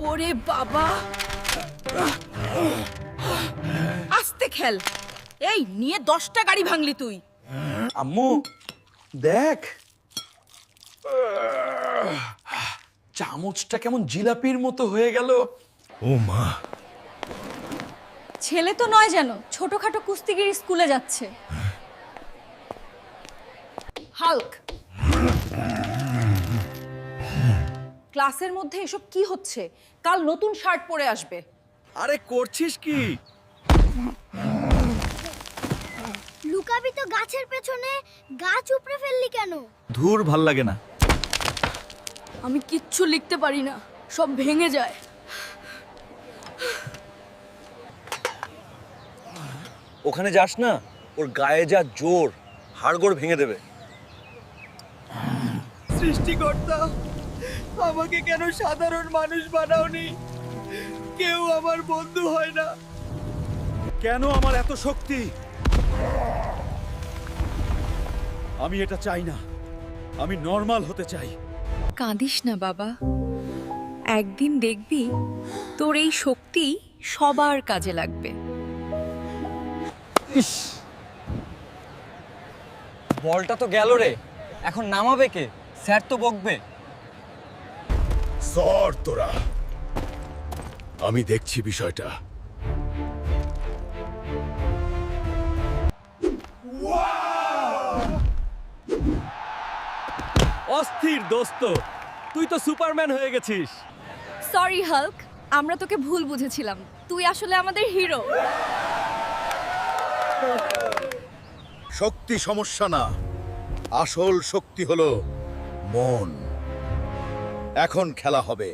ওরে বাবা, আস্তে খেল। এই নিয়ে 10টা গাড়ি ভাঙলি তুই। আম্মু দেখ, চামচটা কেমন জিলাপির মতো হয়ে গেল। ও মা, ছেলে তো নয় যেন ছোটখাটো কুস্তিগির স্কুলে যাচ্ছে। হাল্ক, ক্লাসের মধ্যে এসব কি হচ্ছে? কাল নতুন শার্ট পরে আসবে। আরে করছিস কি? লুকাবি তো গাছের পেছনে, গাছ উপড়ে ফেললি কেন? ধুর, ভাল লাগে না। আমি কিচ্ছু লিখতে পারি না, সব ভেঙে যায়। ওখানে যাস না, ওর গায়ে যা জোর, হাড়গোড় ভেঙে দেবে। সৃষ্টিকর্তা, আমাকে কেন সাধারণ মানুষ বানাওনি? কেউ আমার বন্ধু হয় না। কেন আমার এত শক্তি? আমি এটা চাই না। আমি নরমাল হতে চাই। কাঁদিস না বাবা, একদিন দেখবি তোর এই শক্তি সবার কাজে লাগবে। বলটা তো গেল রে, এখন নামাবে কে? স্যার তো বকবে। সর তোরা, আমি দেখছি বিষয়টা। অস্থির দোস্ত, তুই তো সুপারম্যান হয়ে গেছিস। সরি হাল্ক, আমরা তোকে ভুল বুঝেছিলাম। তুই আসলে আমাদের হিরো। শক্তি সমস্যা না, আসল শক্তি হলো মন। এখন খেলা হবে।